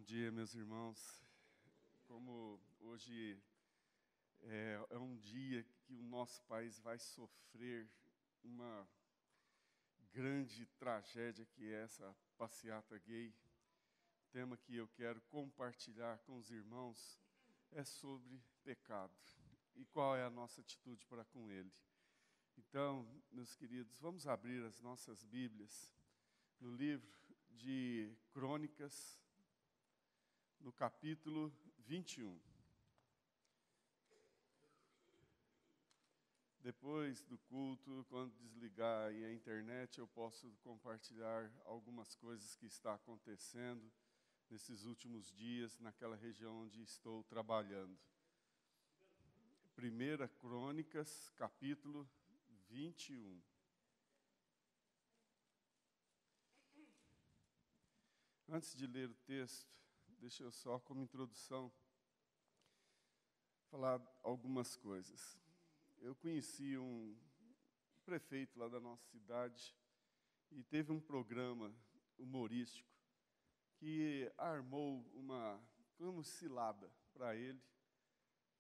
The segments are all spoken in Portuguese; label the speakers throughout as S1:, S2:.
S1: dia, meus irmãos. Como hoje é um dia que o nosso país vai sofrer uma grande tragédia, que é essa passeata gay, o tema que eu quero compartilhar com os irmãos é sobre pecado e qual é a nossa atitude para com ele. Então, meus queridos, vamos abrir as nossas Bíblias no livro de Crônicas, no capítulo 21. Depois do culto, quando desligar aí a internet, eu posso compartilhar algumas coisas que está acontecendo nesses últimos dias, naquela região onde estou trabalhando. 1 Crônicas, capítulo 21. Antes de ler o texto, deixa eu só, como introdução, falar algumas coisas. Eu conheci um prefeito lá da nossa cidade e teve um programa humorístico que armou uma cilada para ele.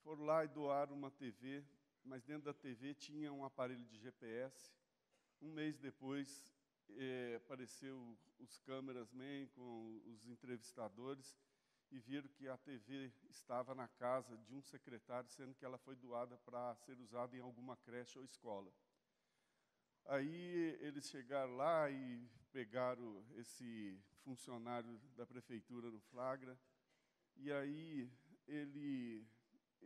S1: Foram lá e doaram uma TV, mas dentro da TV tinha um aparelho de GPS. Um mês depois, apareceu os cameramen com os entrevistadores e viram que a TV estava na casa de um secretário, sendo que ela foi doada para ser usada em alguma creche ou escola. Aí eles chegaram lá e pegaram esse funcionário da prefeitura no flagra, e aí ele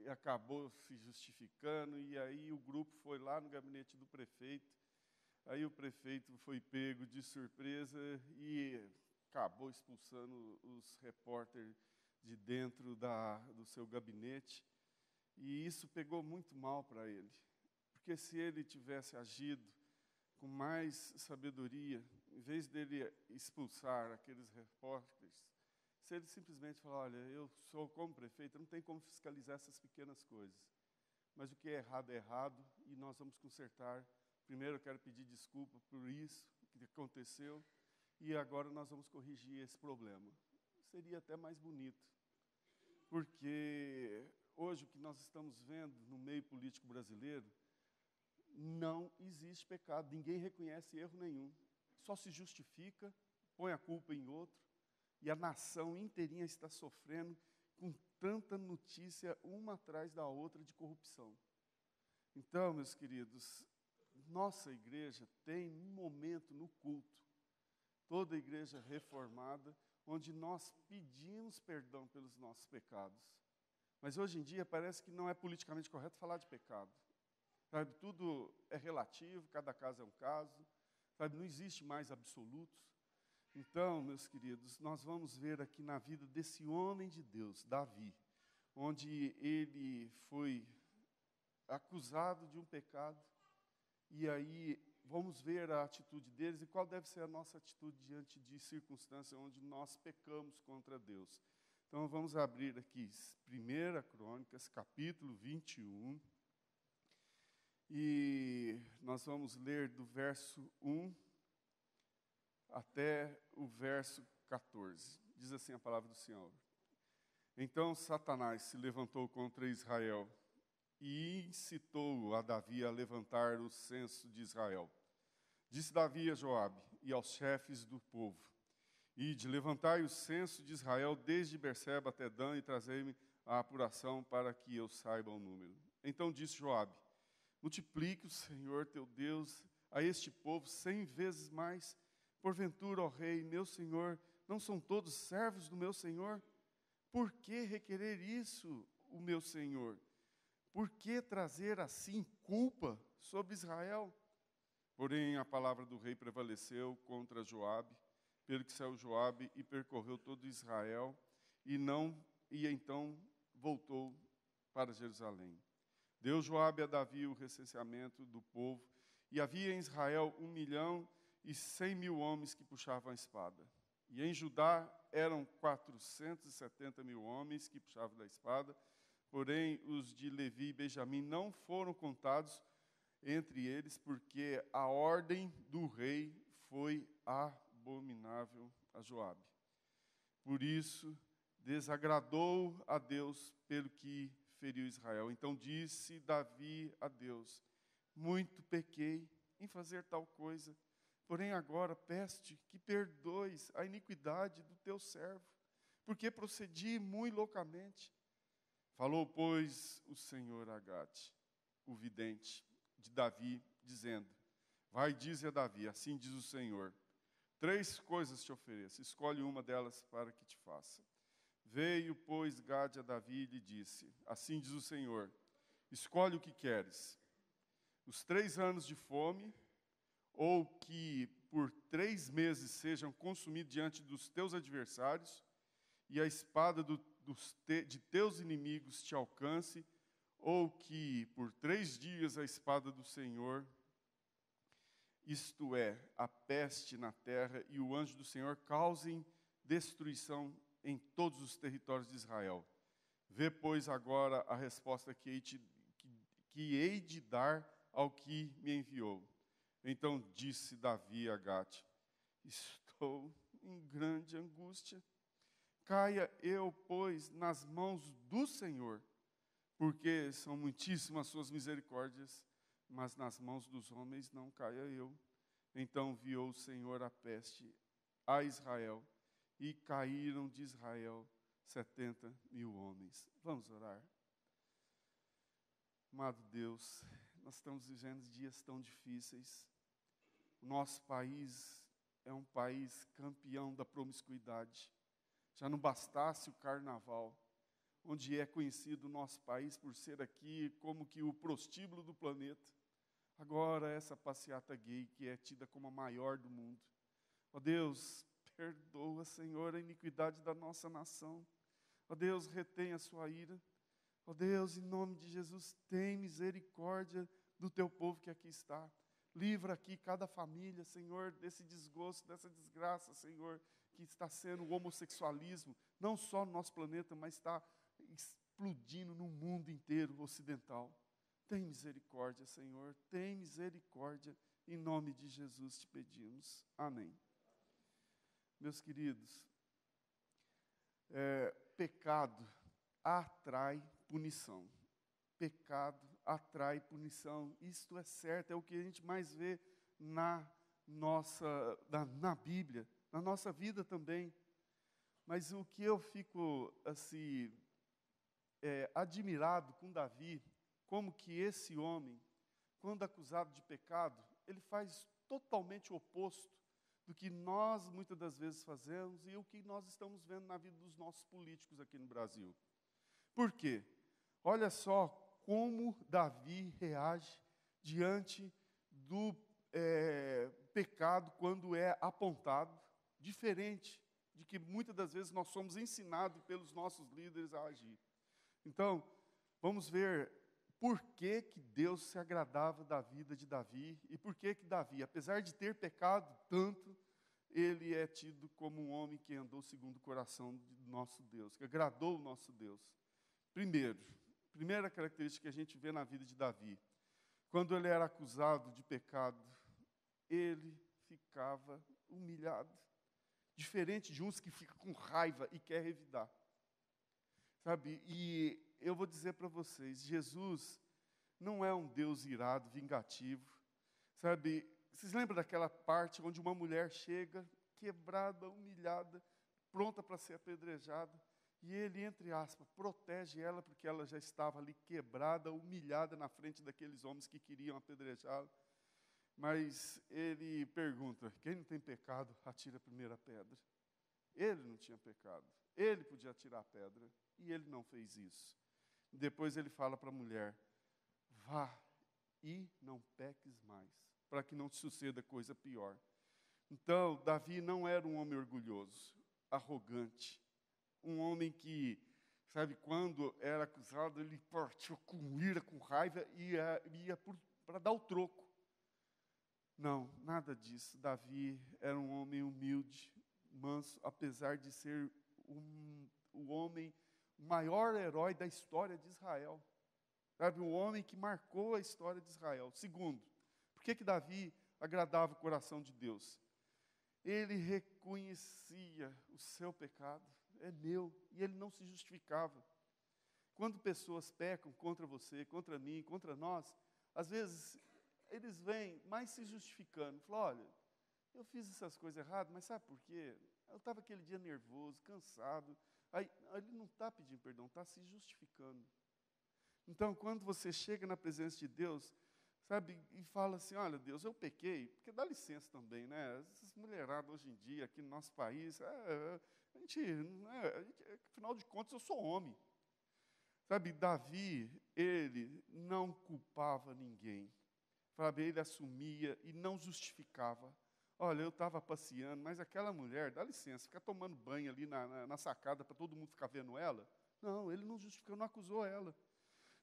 S1: acabou se justificando, e aí o grupo foi lá no gabinete do prefeito. Aí o prefeito foi pego de surpresa e acabou expulsando os repórteres de dentro do seu gabinete. E isso pegou muito mal para ele, porque se ele tivesse agido com mais sabedoria, em vez dele expulsar aqueles repórteres, se ele simplesmente falar, olha, eu sou como prefeito, não tem como fiscalizar essas pequenas coisas, mas o que é errado e nós vamos consertar. Primeiro eu quero pedir desculpa por isso que aconteceu e agora nós vamos corrigir esse problema. Seria até mais bonito, porque hoje o que nós estamos vendo no meio político brasileiro, não existe pecado, ninguém reconhece erro nenhum, só se justifica, põe a culpa em outro, e a nação inteirinha está sofrendo com tanta notícia uma atrás da outra de corrupção. Então, meus queridos, nossa igreja tem um momento no culto, toda a igreja reformada, onde nós pedimos perdão pelos nossos pecados. Mas hoje em dia parece que não é politicamente correto falar de pecado. Sabe, tudo é relativo, cada caso é um caso. Sabe, não existe mais absolutos. Então, meus queridos, nós vamos ver aqui na vida desse homem de Deus, Davi, onde ele foi acusado de um pecado, e aí vamos ver a atitude deles e qual deve ser a nossa atitude diante de circunstâncias onde nós pecamos contra Deus. Então vamos abrir aqui 1 Crônicas, capítulo 21, e nós vamos ler do verso 1 até o verso 14. Diz assim a palavra do Senhor. Então Satanás se levantou contra Israel e incitou a Davi a levantar o censo de Israel. Disse Davi a Joabe e aos chefes do povo: Ide, levantai o censo de Israel desde Berseba até Dan e trazei-me a apuração para que eu saiba o número. Então disse Joabe: Multiplique o Senhor teu Deus a este povo 100 vezes mais. Porventura, ó rei, meu senhor, não são todos servos do meu senhor? Por que requerer isso, o meu senhor? Por que trazer assim culpa sobre Israel? Porém, a palavra do rei prevaleceu contra Joabe, pelo que saiu Joabe e percorreu todo Israel, e então voltou para Jerusalém. Deu Joabe a Davi o recenseamento do povo, e havia em Israel 1.100.000 homens que puxavam a espada. E em Judá eram 470.000 homens que puxavam da espada, porém os de Levi e Benjamim não foram contados entre eles, porque a ordem do rei foi abominável a Joabe. Por isso desagradou a Deus pelo que feriu Israel. Então disse Davi a Deus: muito pequei em fazer tal coisa, porém agora peço-te que perdoes a iniquidade do teu servo, porque procedi muito loucamente. Falou, pois, o Senhor a Gade, o vidente de Davi, dizendo: vai, dize a Davi, assim diz o Senhor, 3 coisas te ofereço, escolhe uma delas para que te faça. Veio, pois, Gade a Davi e lhe disse: assim diz o Senhor, escolhe o que queres, os 3 anos de fome, ou que por 3 meses sejam consumidos diante dos teus adversários, e a espada de teus inimigos te alcance, ou que por 3 dias a espada do Senhor, isto é, a peste na terra, e o anjo do Senhor causem destruição em todos os territórios de Israel. Vê, pois, agora a resposta que hei de dar ao que me enviou. Então disse Davi a Gade: estou em grande angústia. Caia eu, pois, nas mãos do Senhor, porque são muitíssimas suas misericórdias, mas nas mãos dos homens não caia eu. Então enviou o Senhor a peste a Israel, e caíram de Israel 70.000 homens. Vamos orar. Amado Deus, nós estamos vivendo dias tão difíceis. O nosso país é um país campeão da promiscuidade. Já não bastasse o carnaval, onde é conhecido o nosso país por ser aqui como que o prostíbulo do planeta. Agora essa passeata gay que é tida como a maior do mundo. Ó Deus, perdoa, Senhor, a iniquidade da nossa nação. Ó Deus, retém a sua ira. Ó Deus, em nome de Jesus, tem misericórdia do teu povo que aqui está. Livra aqui cada família, Senhor, desse desgosto, dessa desgraça, Senhor, que está sendo o homossexualismo, não só no nosso planeta, mas está explodindo no mundo inteiro ocidental. Tem misericórdia, Senhor, tem misericórdia. Em nome de Jesus te pedimos. Amém. Meus queridos, pecado atrai punição. Pecado atrai punição. Isto é certo, é o que a gente mais vê na Bíblia, na nossa vida também. Mas o que eu fico assim admirado com Davi, como que esse homem, quando acusado de pecado, ele faz totalmente o oposto do que nós muitas das vezes fazemos e o que nós estamos vendo na vida dos nossos políticos aqui no Brasil. Por quê? Olha só como Davi reage diante do pecado quando é apontado, diferente de que muitas das vezes nós somos ensinados pelos nossos líderes a agir. Então, vamos ver por que que Deus se agradava da vida de Davi e por que que Davi, apesar de ter pecado tanto, ele é tido como um homem que andou segundo o coração do nosso Deus, que agradou o nosso Deus. Primeira característica que a gente vê na vida de Davi, quando ele era acusado de pecado, ele ficava humilhado, diferente de uns que ficam com raiva e quer revidar. Sabe, e eu vou dizer para vocês, Jesus não é um Deus irado, vingativo. Sabe, vocês lembram daquela parte onde uma mulher chega, quebrada, humilhada, pronta para ser apedrejada, e ele, entre aspas, protege ela, porque ela já estava ali quebrada, humilhada na frente daqueles homens que queriam apedrejá-la. Mas ele pergunta: quem não tem pecado, atira a primeira pedra. Ele não tinha pecado, ele podia atirar a pedra, e ele não fez isso. Depois ele fala para a mulher: vá e não peques mais, para que não te suceda coisa pior. Então, Davi não era um homem orgulhoso, arrogante, um homem que, sabe, quando era acusado, ele partiu com ira, com raiva, e ia para dar o troco. Não, nada disso. Davi era um homem humilde, manso, apesar de ser o homem, o maior herói da história de Israel. Sabe, um homem que marcou a história de Israel. Segundo, por que Davi agradava o coração de Deus? Ele reconhecia o seu pecado, é meu. E ele não se justificava. Quando pessoas pecam contra você, contra mim, contra nós, às vezes eles vêm mais se justificando. Falam, olha, eu fiz essas coisas erradas, mas sabe por quê? Eu estava aquele dia nervoso, cansado. Aí ele não está pedindo perdão, está se justificando. Então, quando você chega na presença de Deus, sabe, e fala assim, olha, Deus, eu pequei, porque dá licença também, né? Essas mulheradas hoje em dia, aqui no nosso país, afinal de contas, eu sou homem. Sabe, Davi, ele não culpava ninguém. Sabe, ele assumia e não justificava. Olha, eu estava passeando, mas aquela mulher, dá licença, fica tomando banho ali na sacada para todo mundo ficar vendo ela. Não, ele não justificou, não acusou ela.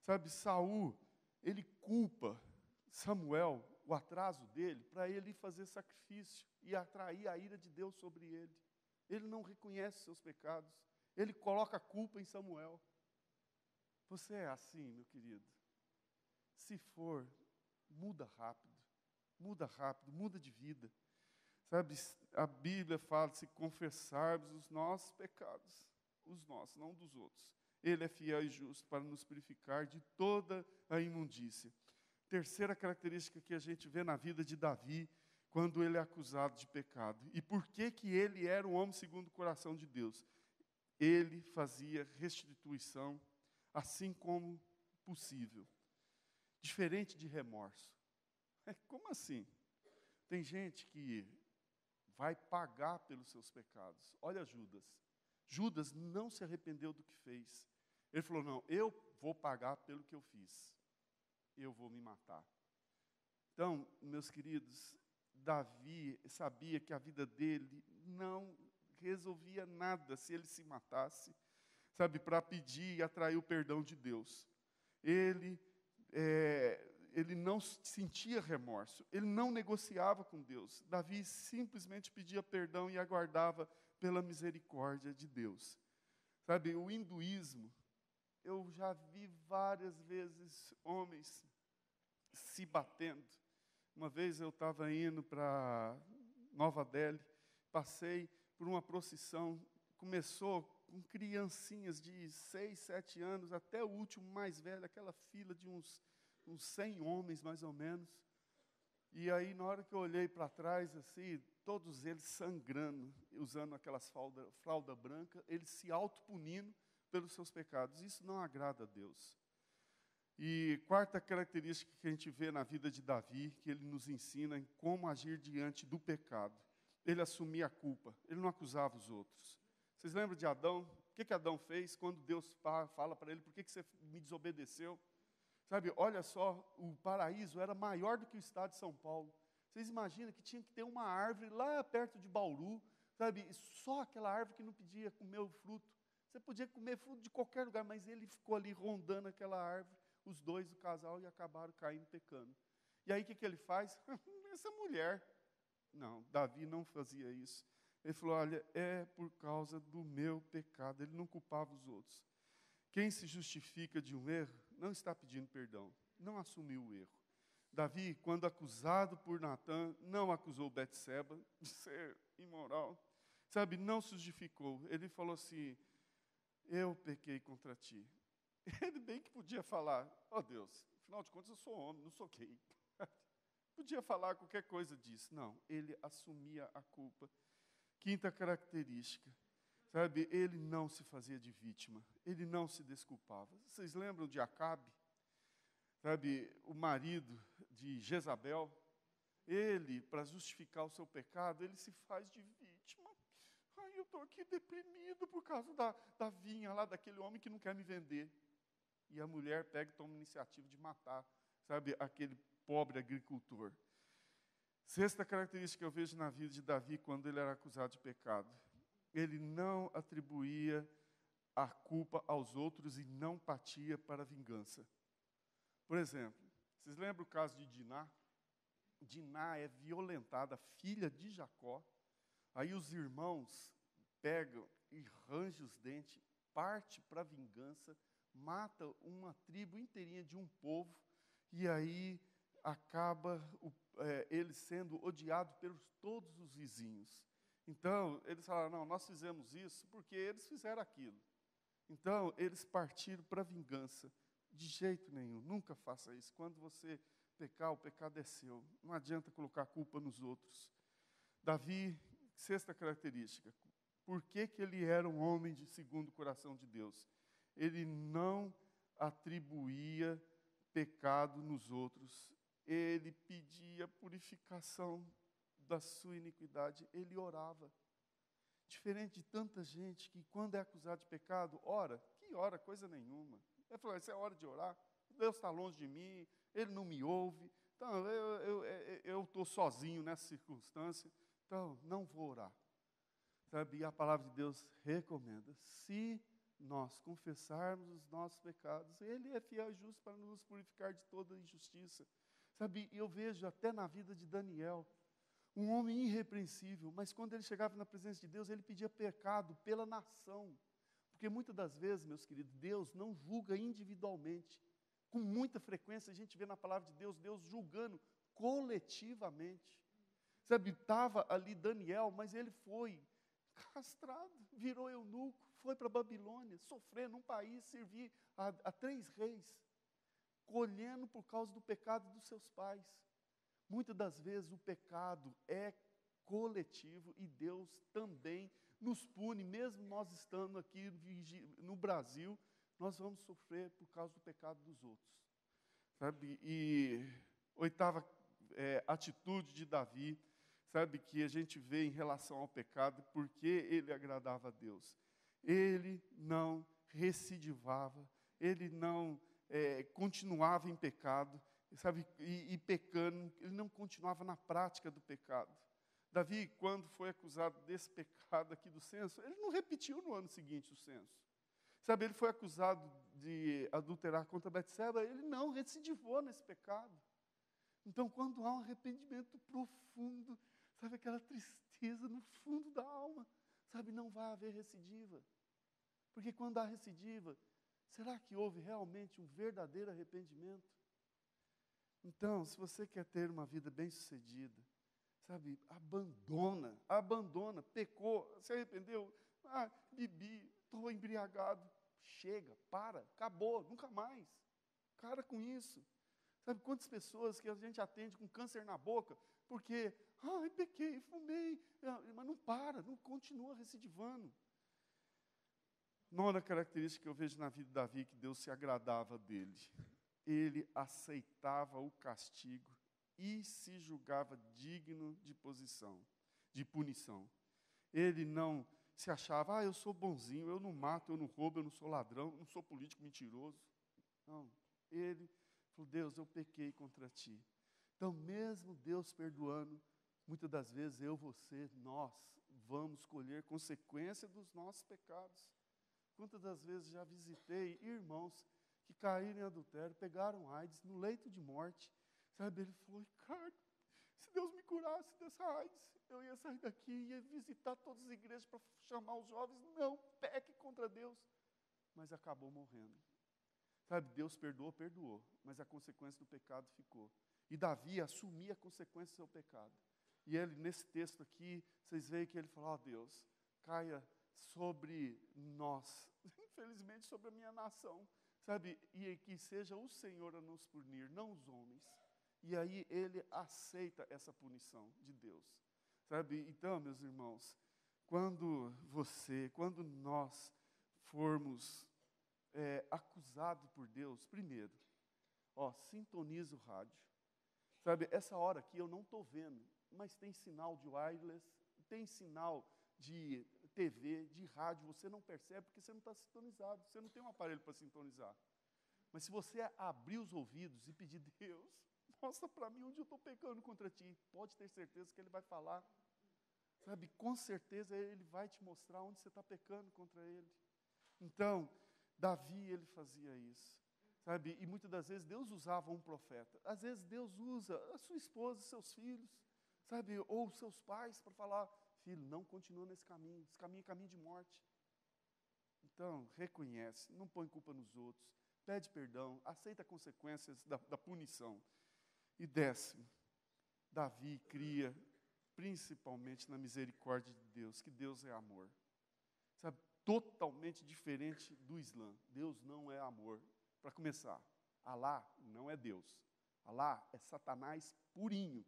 S1: Sabe, Saul, ele culpa Samuel, o atraso dele, para ele fazer sacrifício e atrair a ira de Deus sobre ele. Ele não reconhece seus pecados. Ele coloca a culpa em Samuel. Você é assim, meu querido? Se for, muda rápido, muda de vida. Sabe, a Bíblia fala, se confessarmos os nossos pecados, os nossos, não dos outros. Ele é fiel e justo para nos purificar de toda a imundícia. Terceira característica que a gente vê na vida de Davi, quando ele é acusado de pecado. E por que que ele era um homem segundo o coração de Deus? Ele fazia restituição, assim como possível. Diferente de remorso. Como assim? Tem gente que vai pagar pelos seus pecados. Olha Judas. Judas não se arrependeu do que fez. Ele falou, não, eu vou pagar pelo que eu fiz. Eu vou me matar. Então, meus queridos, Davi sabia que a vida dele não resolvia nada se ele se matasse, sabe, para pedir e atrair o perdão de Deus. Ele não sentia remorso, ele não negociava com Deus. Davi simplesmente pedia perdão e aguardava pela misericórdia de Deus. Sabe, o hinduísmo, eu já vi várias vezes homens se batendo. Uma vez eu estava indo para Nova Delhi, passei por uma procissão, começou com criancinhas de 6, 7 anos, até o último mais velho, aquela fila de uns 100 homens, mais ou menos. E aí, na hora que eu olhei para trás, assim, todos eles sangrando, usando aquelas fralda branca, eles se autopunindo pelos seus pecados. Isso não agrada a Deus. E quarta característica que a gente vê na vida de Davi, que ele nos ensina em como agir diante do pecado. Ele assumia a culpa, ele não acusava os outros. Vocês lembram de Adão? O que Adão fez quando Deus fala para ele, por que você me desobedeceu? Sabe, olha só, o paraíso era maior do que o estado de São Paulo. Vocês imaginam que tinha que ter uma árvore lá perto de Bauru, sabe, só aquela árvore que não podia comer o fruto. Você podia comer fruto de qualquer lugar, mas ele ficou ali rondando aquela árvore, os dois, o casal, e acabaram caindo pecando. E aí o que ele faz? Essa mulher. Não, Davi não fazia isso. Ele falou, olha, é por causa do meu pecado. Ele não culpava os outros. Quem se justifica de um erro, não está pedindo perdão, não assumiu o erro. Davi, quando acusado por Natã, não acusou Betseba de ser imoral. Sabe, não se justificou. Ele falou assim, eu pequei contra ti. Ele bem que podia falar, ó Deus, afinal de contas eu sou homem, não sou gay. Podia falar qualquer coisa disso. Não, ele assumia a culpa. Quinta característica, sabe, ele não se fazia de vítima, ele não se desculpava. Vocês lembram de Acabe? Sabe, o marido de Jezabel? Ele, para justificar o seu pecado, ele se faz de vítima. Ai, eu estou aqui deprimido por causa da vinha lá, daquele homem que não quer me vender. E a mulher pega e toma a iniciativa de matar, sabe, aquele pobre agricultor. Sexta característica que eu vejo na vida de Davi quando ele era acusado de pecado. Ele não atribuía a culpa aos outros e não partia para a vingança. Por exemplo, vocês lembram o caso de Diná? Diná é violentada, filha de Jacó. Aí os irmãos pegam e rangem os dentes, parte para a vingança, mata uma tribo inteirinha de um povo, e aí acaba ele sendo odiado por todos os vizinhos. Então, eles falaram, não, nós fizemos isso porque eles fizeram aquilo. Então, eles partiram para a vingança. De jeito nenhum, nunca faça isso. Quando você pecar, o pecado é seu. Não adianta colocar a culpa nos outros. Davi, sexta característica, por que ele era um homem de segundo o coração de Deus? Ele não atribuía pecado nos outros. Ele pedia purificação da sua iniquidade. Ele orava. Diferente de tanta gente que, quando é acusado de pecado, ora. Que ora? Coisa nenhuma. Ele falou, isso é hora de orar. Deus está longe de mim, Ele não me ouve. Então, eu estou sozinho nessa circunstância. Então, não vou orar. Sabe? E a palavra de Deus recomenda. Se nós confessarmos os nossos pecados, Ele é fiel e justo para nos purificar de toda injustiça. Sabe? E eu vejo até na vida de Daniel, um homem irrepreensível, mas quando ele chegava na presença de Deus, ele pedia pecado pela nação. Porque muitas das vezes, meus queridos, Deus não julga individualmente. Com muita frequência a gente vê na palavra de Deus, Deus julgando coletivamente. Sabe, estava ali Daniel, mas ele foi castrado, virou eunuco, foi para a Babilônia, sofrer num país, servir a 3 reis, colhendo por causa do pecado dos seus pais. Muitas das vezes o pecado é coletivo e Deus também nos pune, mesmo nós estando aqui no Brasil, nós vamos sofrer por causa do pecado dos outros. Sabe? E oitava atitude de Davi, sabe, que a gente vê em relação ao pecado, porque ele agradava a Deus. Ele não recidivava, ele não continuava em pecado, sabe, e pecando, ele não continuava na prática do pecado. Davi, quando foi acusado desse pecado aqui do censo, ele não repetiu no ano seguinte o censo. Sabe, ele foi acusado de adulterar contra Betseba, ele não recidivou nesse pecado. Então, quando há um arrependimento profundo, sabe, aquela tristeza no fundo da alma, sabe, não vai haver recidiva. Porque quando há recidiva, será que houve realmente um verdadeiro arrependimento? Então, se você quer ter uma vida bem-sucedida, sabe, abandona, pecou, se arrependeu, bebi, estou embriagado, chega, para, acabou, nunca mais, para com isso. Sabe, quantas pessoas que a gente atende com câncer na boca, porque, pequei, fumei, mas não para, não continua recidivando. Nona característica que eu vejo na vida de Davi, que Deus se agradava dele. Ele aceitava o castigo e se julgava digno de punição. Ele não se achava, eu sou bonzinho, eu não mato, eu não roubo, eu não sou ladrão, eu não sou político mentiroso. Não, ele falou, Deus, eu pequei contra ti. Então, mesmo Deus perdoando, muitas das vezes nós vamos colher consequência dos nossos pecados. Quantas das vezes já visitei irmãos que caíram em adultério, pegaram AIDS no leito de morte, sabe? Ele falou, Ricardo, se Deus me curasse dessa AIDS, eu ia sair daqui, ia visitar todas as igrejas para chamar os jovens, não peque contra Deus. Mas acabou morrendo. Sabe, Deus perdoou, mas a consequência do pecado ficou. E Davi assumia a consequência do seu pecado. E ele, nesse texto aqui, vocês veem que ele falou, Deus, caia sobre nós, infelizmente sobre a minha nação, sabe, e que seja o Senhor a nos punir, não os homens. E aí ele aceita essa punição de Deus, sabe? Então, meus irmãos, quando nós formos acusados por Deus, primeiro, sintoniza o rádio, sabe? Essa hora aqui eu não estou vendo, mas tem sinal de wireless, tem sinal de TV, de rádio, você não percebe porque você não está sintonizado, você não tem um aparelho para sintonizar. Mas se você abrir os ouvidos e pedir, Deus, mostra para mim onde eu estou pecando contra ti, pode ter certeza que Ele vai falar. Sabe, com certeza Ele vai te mostrar onde você está pecando contra Ele. Então, Davi, ele fazia isso. Sabe, e muitas das vezes Deus usava um profeta. Às vezes Deus usa a sua esposa, seus filhos, sabe, ou seus pais para falar, filho, não continua nesse caminho, esse caminho é caminho de morte. Então, reconhece, não põe culpa nos outros, pede perdão, aceita as consequências da punição. E 10º, Davi cria principalmente na misericórdia de Deus, que Deus é amor. Sabe, totalmente diferente do Islã. Deus não é amor. Para começar, Alá não é Deus. Alá é Satanás purinho.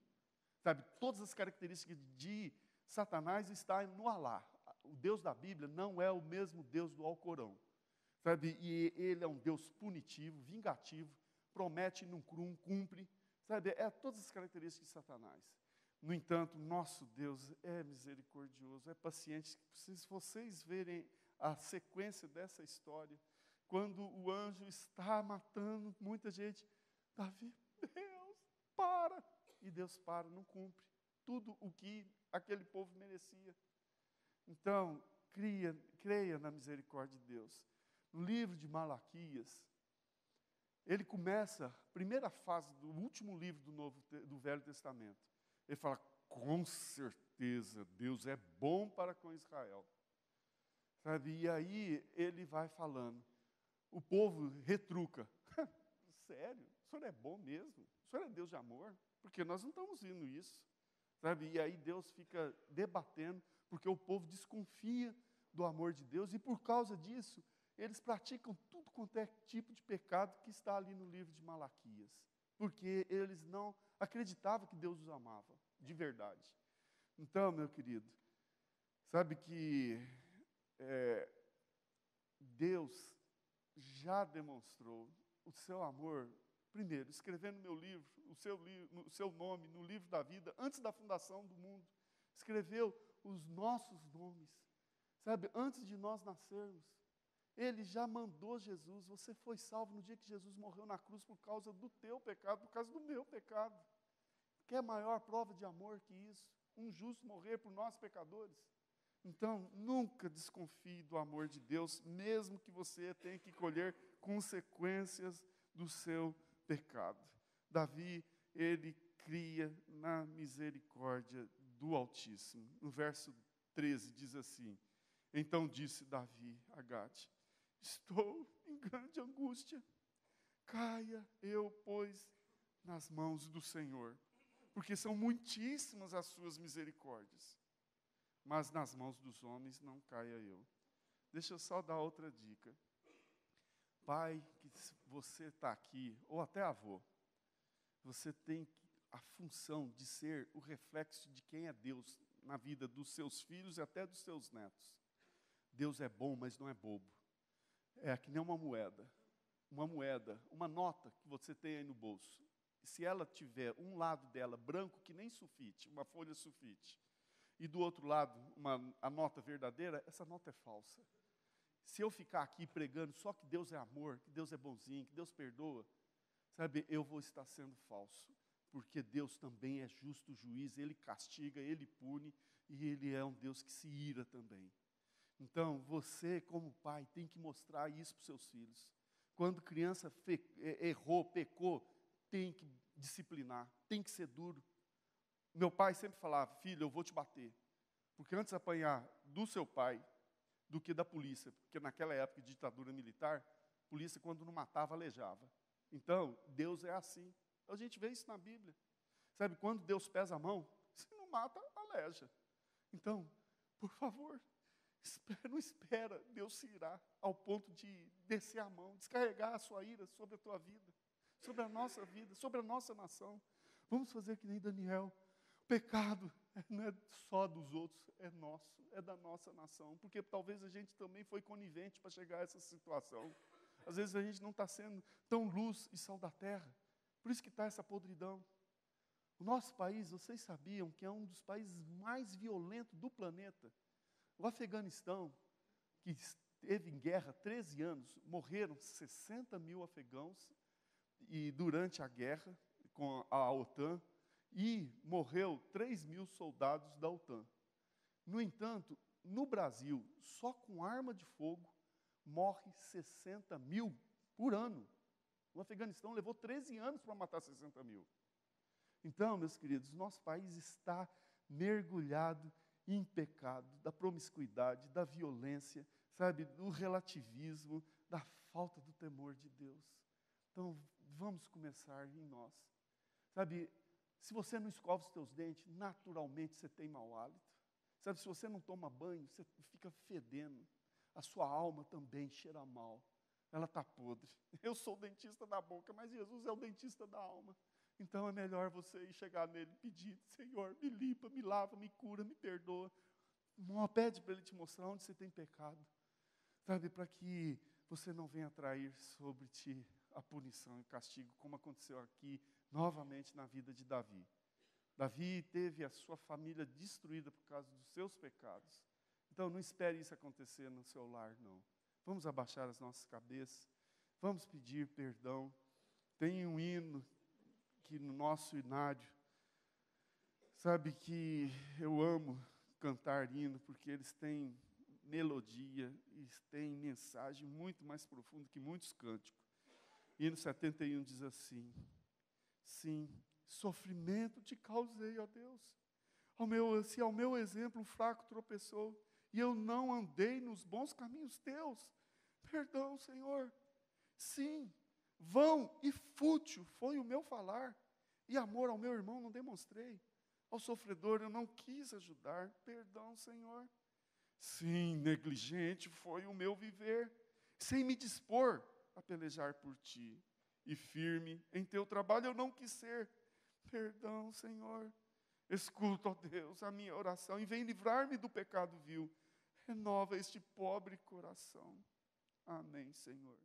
S1: Sabe, todas as características de Satanás estão no Alá. O Deus da Bíblia não é o mesmo Deus do Alcorão. Sabe, e ele é um Deus punitivo, vingativo, promete e não cumpre. Sabe, é todas as características de Satanás. No entanto, nosso Deus é misericordioso, é paciente. Se vocês verem a sequência dessa história, quando o anjo está matando muita gente, Davi, Deus, para! E Deus para, não cumpre tudo o que aquele povo merecia. Então, creia na misericórdia de Deus. No livro de Malaquias, ele começa a primeira fase do último livro do Velho Testamento. Ele fala, com certeza, Deus é bom para com Israel. Sabe? E aí ele vai falando. O povo retruca. Sério? O senhor é bom mesmo? O senhor é Deus de amor? Porque nós não estamos vendo isso. Sabe? E aí Deus fica debatendo, porque o povo desconfia do amor de Deus, e por causa disso, eles praticam tudo quanto é tipo de pecado que está ali no livro de Malaquias. Porque eles não acreditavam que Deus os amava, de verdade. Então, meu querido, sabe que Deus já demonstrou o seu amor, primeiro, escrevendo no meu livro, o seu nome no livro da vida, antes da fundação do mundo. Escreveu os nossos nomes, sabe, antes de nós nascermos. Ele já mandou Jesus, você foi salvo no dia que Jesus morreu na cruz por causa do teu pecado, por causa do meu pecado. Quer maior prova de amor que isso? Um justo morrer por nós pecadores? Então, nunca desconfie do amor de Deus, mesmo que você tenha que colher consequências do seu pecado. Davi, ele cria na misericórdia do Altíssimo. No verso 13 diz assim, então disse Davi a Gade, estou em grande angústia, caia eu, pois, nas mãos do Senhor, porque são muitíssimas as suas misericórdias, mas nas mãos dos homens não caia eu. Deixa eu só dar outra dica. Pai, que você está aqui, ou até avô, você tem a função de ser o reflexo de quem é Deus na vida dos seus filhos e até dos seus netos. Deus é bom, mas não é bobo. É que nem uma moeda, uma nota que você tem aí no bolso. Se ela tiver um lado dela branco, que nem sulfite, uma folha sulfite, e do outro lado a nota verdadeira, essa nota é falsa. Se eu ficar aqui pregando só que Deus é amor, que Deus é bonzinho, que Deus perdoa, sabe, eu vou estar sendo falso, porque Deus também é justo juiz, Ele castiga, Ele pune, e Ele é um Deus que se ira também. Então, você como pai tem que mostrar isso para os seus filhos. Quando criança errou, pecou, tem que disciplinar, tem que ser duro. Meu pai sempre falava, filho, eu vou te bater, porque antes de apanhar do seu pai, do que da polícia, porque naquela época de ditadura militar, a polícia quando não matava, aleijava. Então, Deus é assim. A gente vê isso na Bíblia. Sabe, quando Deus pesa a mão, se não mata, aleija. Então, por favor, não espera Deus se irar ao ponto de descer a mão, descarregar a sua ira sobre a tua vida, sobre a nossa vida, sobre a nossa nação. Vamos fazer que nem Daniel. O pecado não é só dos outros, é nosso, é da nossa nação, porque talvez a gente também foi conivente para chegar a essa situação. Às vezes a gente não está sendo tão luz e sal da terra, por isso que está essa podridão. O nosso país, vocês sabiam que é um dos países mais violentos do planeta? O Afeganistão, que esteve em guerra 13 anos, morreram 60 mil afegãos e durante a guerra com a OTAN, e morreu 3 mil soldados da OTAN. No entanto, no Brasil, só com arma de fogo, morre 60 mil por ano. O Afeganistão levou 13 anos para matar 60 mil. Então, meus queridos, nosso país está mergulhado em pecado, da promiscuidade, da violência, sabe, do relativismo, da falta do temor de Deus. Então, vamos começar em nós. Sabe, Se você não escova os teus dentes, naturalmente você tem mau hálito. Sabe, se você não toma banho, você fica fedendo. A sua alma também cheira mal. Ela está podre. Eu sou o dentista da boca, mas Jesus é o dentista da alma. Então é melhor você ir chegar nele e pedir: Senhor, me limpa, me lava, me cura, me perdoa. Pede para Ele te mostrar onde você tem pecado. Sabe, para que você não venha atrair sobre ti a punição e o castigo, como aconteceu aqui novamente na vida de Davi. Davi teve a sua família destruída por causa dos seus pecados. Então não espere isso acontecer no seu lar, não. Vamos abaixar as nossas cabeças, vamos pedir perdão. Tem um hino que no nosso inário, sabe, que eu amo cantar hino, porque eles têm melodia, eles têm mensagem muito mais profunda que muitos cânticos. Hino 71 diz assim: sim, sofrimento te causei, ó Deus. Se ao meu exemplo um fraco tropeçou, e eu não andei nos bons caminhos teus, perdão, Senhor. Sim, vão e fútil foi o meu falar, e amor ao meu irmão não demonstrei. Ao sofredor eu não quis ajudar, perdão, Senhor. Sim, negligente foi o meu viver, sem me dispor a pelejar por ti. E firme em teu trabalho eu não quis ser. Perdão, Senhor. Escuta, ó Deus, a minha oração e vem livrar-me do pecado vil. Renova este pobre coração. Amém, Senhor.